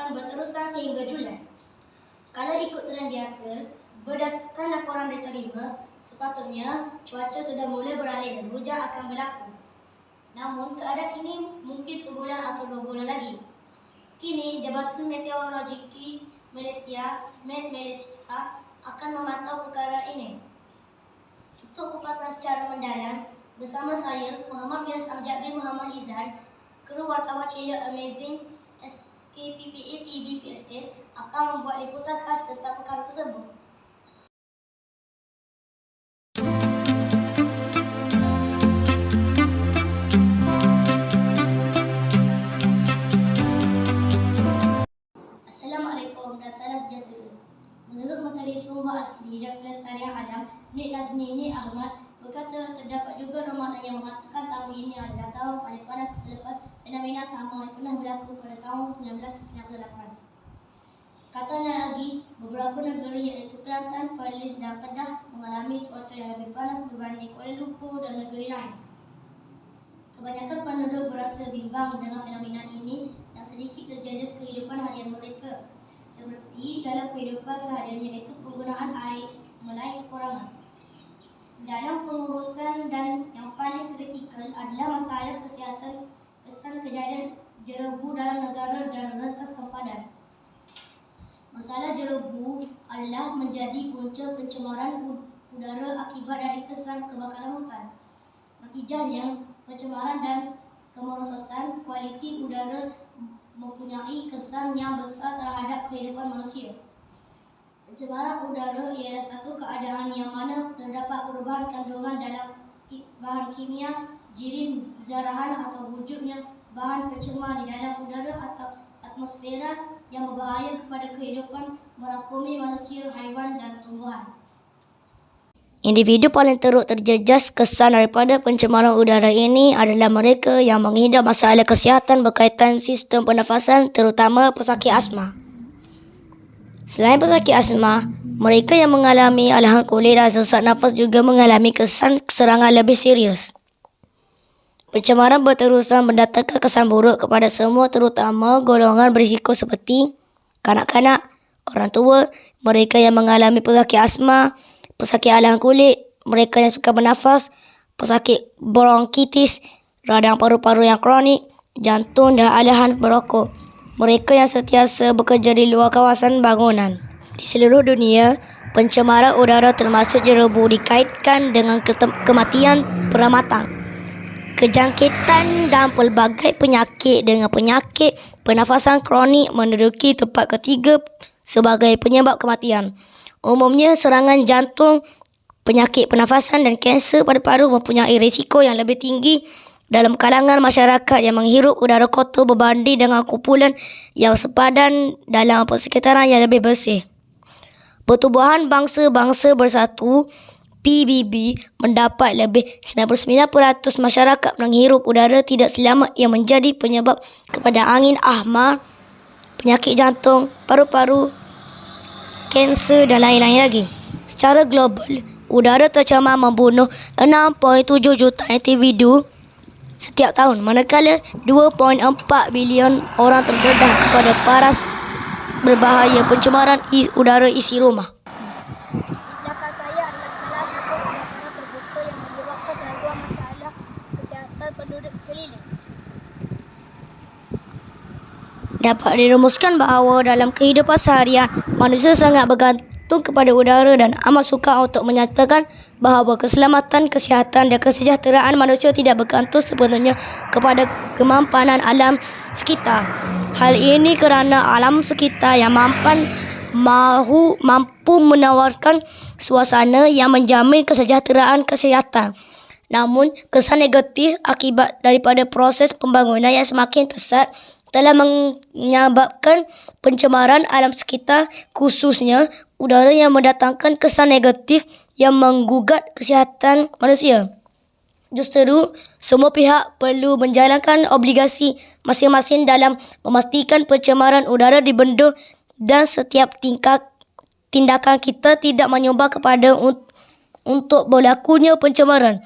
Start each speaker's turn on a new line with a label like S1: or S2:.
S1: akan berterusan sehingga Julai. Kalau ikut tren biasa, berdasarkan laporan diterima, sepatutnya cuaca sudah mulai beralih dan hujan akan berlaku. Namun, keadaan ini mungkin sebulan atau 2 bulan lagi. Kini, Jabatan Meteorologi Malaysia, Met Malaysia, akan memantau perkara ini. Untuk kupasan secara mendalam, bersama saya, Muhammad Firas Amjad bin Muhammad Izan, kru wartawan channel Amazing SKPPA TV PSS akan membuat liputan khas tentang perkara tersebut. Assalamualaikum dan salam sejahtera. Menurut Menteri Sumber Asli dan Pelestarian Alam, Nik Nazmi Ahmad berkata terdapat juga ramalan yang mengatakan tahun ini adalah tahun paling panas selepas fenomena sama yang pernah berlaku pada tahun 1998. Katanya lagi, beberapa negara iaitu Kelantan, Perlis dan Kedah mengalami cuaca yang lebih panas berbanding Kuala Lumpur dan negeri lain. Kebanyakan penduduk berasa bimbang dengan fenomena ini yang sedikit terjejas kehidupan harian mereka, seperti dalam kehidupan seharian iaitu penggunaan air mulai kekurangan. Dalam pengurusan dan yang paling kritikal adalah masalah kesihatan kesan kejadian jerebu dalam negara dan rentas sempadan. Masalah jerebu adalah menjadi punca pencemaran udara akibat dari kesan kebakaran hutan. Natijahnya, pencemaran dan kemerosotan kualiti udara mempunyai kesan yang besar terhadap kehidupan manusia. Pencemaran udara ialah satu keadaan yang mana terdapat perubahan kandungan dalam bahan kimia, jirim zarahan atau wujudnya bahan pencemar di dalam udara atau atmosfera yang berbahaya kepada kehidupan merangkumi manusia, haiwan dan tumbuhan. Individu paling teruk terjejas kesan daripada pencemaran udara ini adalah mereka yang mengidap masalah kesihatan berkaitan sistem pernafasan, terutama pesakit asma. Selain pesakit asma, mereka yang mengalami alahan kulit dan sesak nafas juga mengalami kesan serangan lebih serius. Pencemaran berterusan mendatangkan kesan buruk kepada semua, terutama golongan berisiko seperti kanak-kanak, orang tua, mereka yang mengalami pesakit asma, pesakit alahan kulit, mereka yang suka bernafas, pesakit bronkitis, radang paru-paru yang kronik, jantung dan alahan berokok. Mereka yang sentiasa bekerja di luar kawasan bangunan. Di seluruh dunia, pencemaran udara termasuk jerebu dikaitkan dengan kematian peramatan, kejangkitan dan pelbagai penyakit dengan penyakit pernafasan kronik menduduki tempat ketiga sebagai penyebab kematian. Umumnya serangan jantung, penyakit pernafasan dan kanser paru-paru mempunyai risiko yang lebih tinggi dalam kalangan masyarakat yang menghirup udara kotor berbanding dengan kumpulan yang sepadan dalam persekitaran yang lebih bersih. Pertubuhan Bangsa-Bangsa Bersatu PBB mendapat lebih 99% masyarakat menghirup udara tidak selamat yang menjadi penyebab kepada angin ahma, penyakit jantung, paru-paru, kanser dan lain-lain lagi. Secara global, udara tercemar membunuh 6.7 juta individu setiap tahun, manakala 2.4 bilion orang terdedah kepada paras berbahaya pencemaran udara isi rumah. Di belakang saya adalah salah satu kebakaran terbuka yang menyebabkan gangguan masalah kesihatan penduduk sekeliling. Dapat dirumuskan bahawa dalam kehidupan seharian, manusia sangat bergantung kepada udara dan amat sukar untuk menyatakan bahawa keselamatan, kesihatan dan kesejahteraan manusia tidak bergantung sepenuhnya kepada kemampanan alam sekitar. Hal ini kerana alam sekitar yang mampu menawarkan suasana yang menjamin kesejahteraan kesihatan. Namun, kesan negatif akibat daripada proses pembangunan yang semakin pesat telah menyebabkan pencemaran alam sekitar, khususnya udara yang mendatangkan kesan negatif yang menggugat kesihatan manusia. Justeru, semua pihak perlu menjalankan obligasi masing-masing dalam memastikan pencemaran udara dibendung dan setiap tindakan kita tidak menyumbang kepada untuk berlakunya pencemaran.